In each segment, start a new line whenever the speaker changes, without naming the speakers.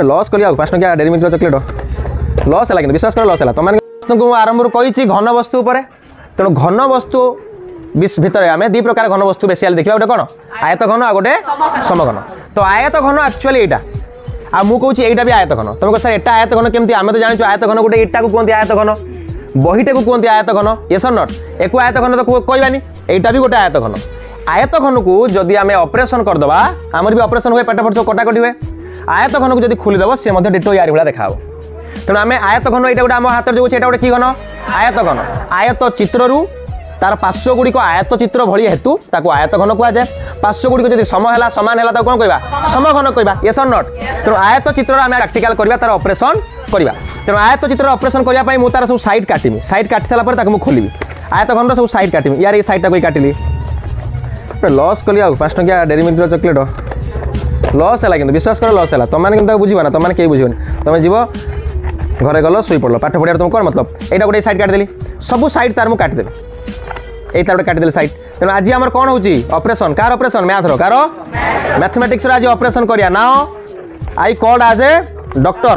Loss कलिया 5 टंकिया dairy milk chocolate loss है कि विश्वास कर लॉस है तुमको आरंभ कही घन वस्तु तेणु घन वस्तु भितर आम दी प्रकार घन वस्तु बेसियाल देखा गोटे कौन आयत घन आ गोटे समघन तो आयत घन एक्चुअली यहाँ आ मुझे यहाँ भी आयत घन तुमको सर एटा आयत घन केमती आम तो जानू आयत घन गोटे इटा को कहते आयत घन बहीटे को कहते आयत घन ये सर नट एक आयत घन तो कहबानी यहाँ भी गोटे आयत घन आयत घन को जदि आम ऑपरेशन करदे आमर भी ऑपरेशन हुए पेट फट कटाकटी हुए आयत घन को जब खोलीदेव सी डिटो यार भाया देखा तेणु आम आयत घन यहाँ गोटे आम हाथ जो गोटे कि घन आयत घन आयत चित्रु तार पार्श्व गुड़िक आयत चित्र भली हेतु ताको आयत घन कहुए पार्श्व गुड़िक जब सम है सामान है कौन कह समघन कह ये सर नट तेणु आयत चित्र आम प्रैक्टिकल करवा तार ऑपरेशन करवा तेणु आयत चित्र ऑपरेशन करने मुझे तार सब साइड काटमी साइड काटी सारा मुझे खोलि आयत घन सब साइड काटमी यार ये साइड टाक काटिली लॉस कली 5 टंकिया डेरी मिल्क चॉकलेट लॉस है कि विश्वास कर लॉस है तुमने बुझा ना तुमने कहीं बुझे तुम जीव घरे गल शुई पड़ल पाठ पढ़िया तुम कौन मतलब यहाँ गोटे साइड काटिदेली सब साइड तार मुझे काटिदेली यही गोटे काटिदेली साइड तेणु आज आम कौन हो ऑपरेशन कार ऑपरेशन मैथर कार मैथमेटिक्स आज ऑपरेशन करिया ना I called as a doctor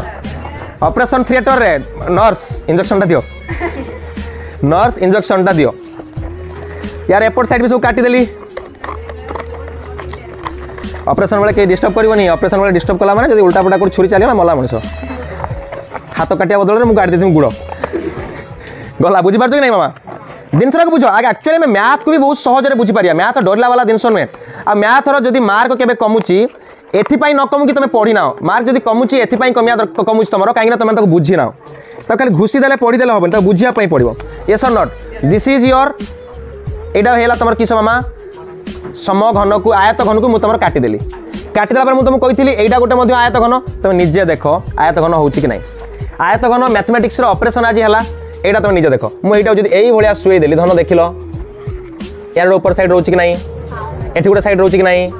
operation theatre रे नर्स इंजेक्शन दियो नर्स इंजेक्शन दियो यार एपट साइड भी सब काटिदेली ऑपरेशन बेले कहीं डिस्टर्ब करनी ऑपरेशन बेले डिस्टर्ब कला माने उल्टा पुल्टा छुरी चलिए मला मनीष हाथ काटिया बदल में काटि देती गुड़ गला बुझीपार कि नहीं मामा जिनसा बुझ आगे एक्चुअली में मैथ को भी बहुत सहज बुझीपार मैथ डरला वाला जिनस नुहे आ मैथर जदि मार्क केबे कमुची एथिपाई न कमु कि तुम पढ़ी ना मार्क जदि कमुची एथिपाई कमिया कमुची तुम कहीं तुम बुझी ना तो खाली घुसी देले पढ़ीदेले हम तो बुझापी पड़ो ये sir not this is your यहाँ है तुम किस मामा सम घन को आयत घन को मुझे तुम काटिदेली काटिदेला मुझे तुमको कही यहाँ गोटे आयत घन तुम निजे देख आयत घन हो कि नहीं आयत घन मैथमेटिक्स ऑपरेशन आज है यहाँ तुम निजे देख मुझे यही भाया शुई देली धन देख यार ऊपर साइड रोचे कि नहीं एटी गोटे साइड रोचे कि नहीं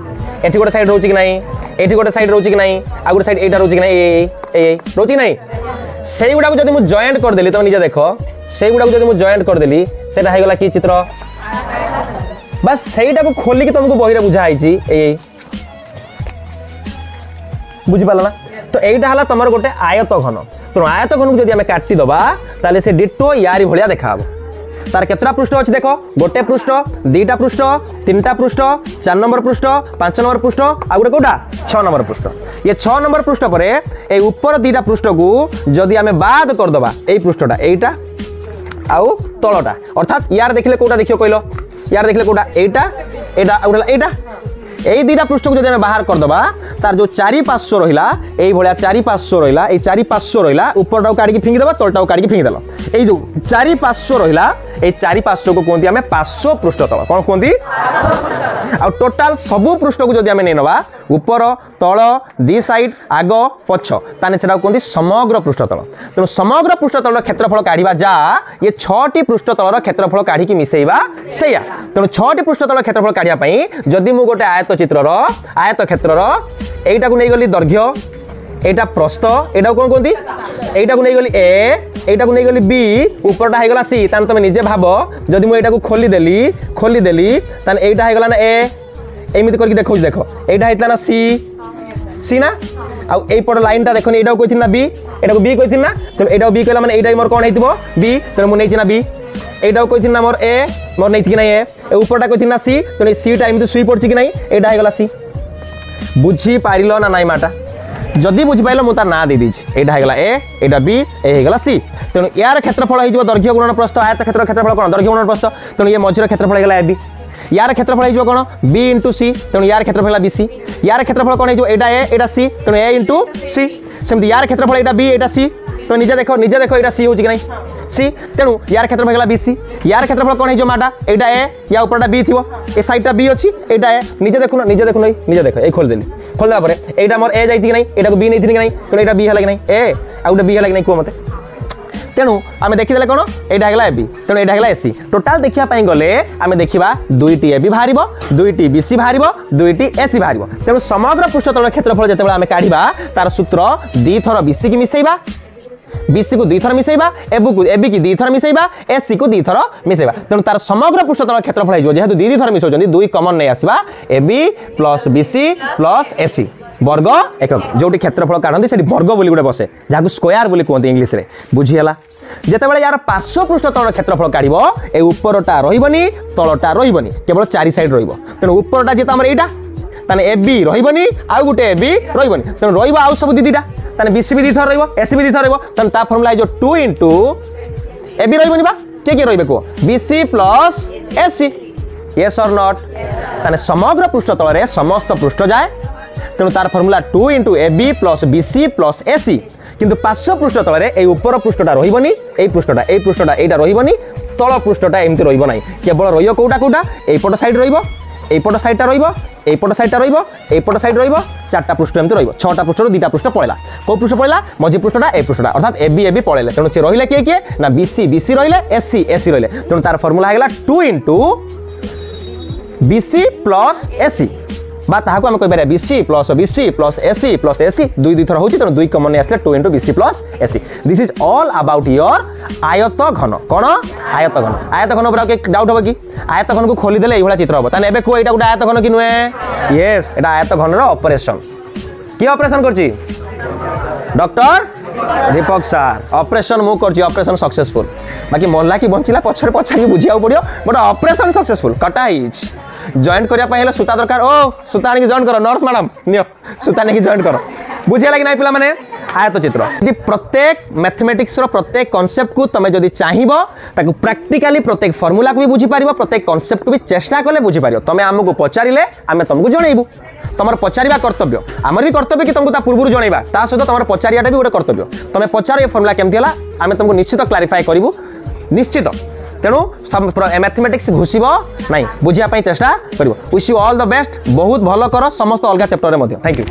एटी गोटे साइड रोचे कि नहीं एटी गोटे साइड रोचे कि नहीं आ गोटे साइड यहाँ रोचे कि नहीं रोचे कि नहीं से गुड़ा जब मुझे जॉइंट करदेली तुम निजे देख से गुड़ा जब मुझे जॉइंट करदेली से होगा कि चित्र बस सहीटा को खोलिक तुमको बही बुझाई बुझीपाल ना तो यहाँ है तुम गोटे आयत घन तेणु आयत घन को जब आम काटिदबा ताले से डिटो यारी भाया देखा तार केतटा पृष्ठ अच्छे देख गोटे पृष्ठ दीटा पृष्ठ तीनटा पृष्ठ 4 नंबर पृष्ठ 5 नंबर पृष्ठ आ गोटे कौटा 6 नंबर पृष्ठ ये 6 नंबर पृष्ठ पर ए ऊपर दीटा पृष्ठ को जदि आम बाद करदबा यही पृष्ठटा यहीटा आउ तलटा अर्थात यार देखले कौटा देखियो कहलो यार देखले कौटा एटा यही दीटा पृष्ठ को जब बाहर करदबा तार जो चारि पार्श्व रहा यही भाया चारि पार्श्व रहा यही चारि पार्श्व रहा ऊपर काटिकी फिंगिदेव तलटा काटिकी फिंगिदेल यही जो चारि पार्श्व रहा यही चारि पार्श्व को कहते हैं पार्श्व पृष्ठ तल कौन कहते आ टोटाल सबू पृष्ठ को जब आम नहीं नवा ऊपर तल दी साइड आग पछ ताने से कहते समग्र पृष्ठतल तेणु समग्र पृष्ठतल क्षेत्रफल काढ़ा जा ये 6टी पृष्ठतल क्षेत्रफल काढ़ी मिसेवा से तेणु 6टी पृष्ठतल क्षेत्रफल काढ़ापी जदि मु गोटे आयत चित्रर आयत क्षेत्रर एटा को नहीं गली दैर्घ्य एटा प्रस्थ एटा कौन कहती एटा को नहीं गली एटा को नहीं गली बी ऊपरटा होगा सी तान तुम निजे भाव जदि मुझे खोलीदेली तान एटा होगा ना एमती करके देखो देख यहाँ होता ना सी ना आउ पट लाइन देख यहाँ कही ना बी एटा को बी कही ना तेणु यहाँ बी कहला मैंने मोर कौन हो बी तेणु मुझे ना बी यहाँ कही ना मोर ए मोर नहीं कि ना ए ऊपरटा कही ना सी तेणु सीटा एमती शुई पड़ी कि नहीं यहाँ होगा सी बुझी पार ना नाई माटा जदि बुझिपाल मुझे ना दे दीजिए यहाँ होगा ए यहाँ बी एगला सी तेणु यार क्षेत्रफल हो दैर्घ्य गुणन प्रस्थ आयत क्षेत्रफल कौन दैर्घ्य गुणन प्रस्थ तेणु ये मझिर क्षेत्रफल होगा ए बी यार क्षेत्रफल हो कौन बी इंटू सी तेणु यार क्षेत्रफल है बी सी यार क्षेत्रफल कौन हो एटा सी तेणु ए इंटू सी सेमती यार क्षेत्रफल यहाँ बी एटा सी तो निजे देख यहाँ सी हो कि नहीं सी तेणु यार क्षेत्रफल होगा बी सी यार क्षेत्रफल कौन हो माटा यहाँ ए या ऊपरटा बी थी ए साइडटा बी अच्छी यहाँ ए निजे देखुन निजे देख ये खोलदेला यहाँ मोर ए जाइए कि नहीं यहाँ बी नहीं कि नहीं तेणु यहाँ बी है कि नहीं ए आ गोटे बी है कि नहीं कह मत तेणु आम देखीदे कौन यहाँ है ए बी तेणु यहाँ है एसी टोटाल देखापी गले आम देखा 2टी ए बी बाहर 2टी बी सी बाहर 2टी ए सी बाहर तेणु समग्र पृष्ठतल क्षेत्रफल जिते आम काढ़ा तार सूत्र 2 थर बी सी की मिसेबा BC को 2 थर मिसेबा AB की 2 थर मिसेबा AC को 2 थर मिसेबा तेणु तार समग्र पृष्ठतल क्षेत्रफल हो जेहेतु 2 थर मिसौଛନ୍ତି 2 कॉमन नहीं आसबा AB plus BC plus AC वर्ग एकक जोटी क्षेत्रफल काढंती सेठी वर्ग बोली गुटे बसे जाकू स्क्वायर बोली कहते इंग्लिश रे बुझियला जेतेबेले यार पार्श्व पृष्ठतल क्षेत्रफल काढिबो ए उपरटा रहिबनी तळटा रहिबनी केवल चारि साइड रहिबो तेणु उपरटा जेता हमर एटा ताने AB रहिबनी आ गुटे AB रहिबनी तेणु रहिबो आ सब दीदीटा ताने BC भी 2 थर रहिबो AC भी 2 थर रहिबो ताने ता फार्मूला जो 2 into AB रहिबनी बा के रहिबे को BC प्लस AC यस और नॉट ताने समग्र पृष्ठतल रे समस्त पृष्ठ जाए तेणु तार formula 2 into AB plus BC plus AC किंतु पार्श्व पृष्ठतल रे ए ऊपर पृष्ठटा रहिबनी ए पृष्ठटा एटा रहिबनी तळ पृष्ठटा एमति रहिबो नाही केवल रहियो कोटा एपट साइड रहिबो एपट साइडटा रहिबो एपट साइडटा रहिबो एपट साइड रहिबो चारटा पृष्ठ एमति रहिबो छटा पृष्ठ रो 2टा पृष्ठ पळला को पृष्ठ पळला मझी पृष्ठटा ए पृष्ठटा अर्थात AB पळले तेणु से रहिले के ना BC रहिले AC रहिले तेणु तार फर्मूला हेगला 2 into BC प्लस AC बा ताहाको हम कहबा BC प्लस AC दुई दुई थर होची त दुई कॉमन आसले 2 into BC plus AC this is all about your आयत घन कोन आयत घन ऊपर के डाउट हो कि आयत घन को खोली देले एभला चित्र हो ताने एबे को एटा गुडा आयत घन कि नुए यस एटा आयत घन रो ऑपरेशन की ऑपरेशन करची डॉक्टर दीपक सर ऑपरेशन मु करची ऑपरेशन सक्सेसफुल बाकी मोहल्ला की बंचिला पछर पछारी बुझिया पड़ियो बट ऑपरेशन सक्सेसफुल कटाइज जॉइन करिया पहिले सूता दरकार ओ सूता आनी जॉइन करो नर्स मैडम नियो सूता ने की जॉइन करो बुझिया लागि नै पिला माने आयत चित्र यदि प्रत्येक मैथमेटिक्स रो प्रत्येक कांसेप्ट को तमे जदि चाहिबो ताकू प्रैक्टिकली प्रत्येक फार्मूला को भी बुझी पारिबो प्रत्येक कांसेप्ट को भी चेष्टा करले बुझी पारिबो तमे हमकु पचारिले आमे तुमको जणैबु तमर पचारिबा कर्तव्य आमर भी कर्तव्य कि तुमको ता पूर्व जणैबा ता सहित तमर पचारियाटा भी गोटे कर्तव्य तमे पचार ए फार्मूला केमथि हला आमे तुमको निश्चित क्लैरिफाई करिवु निश्चित तेणु मैथमेटिक्स घुसब ना बुझापी चेष्टा कर wish you all the best बहुत भल कर समस्त अलग चैप्टर में थैंक यू।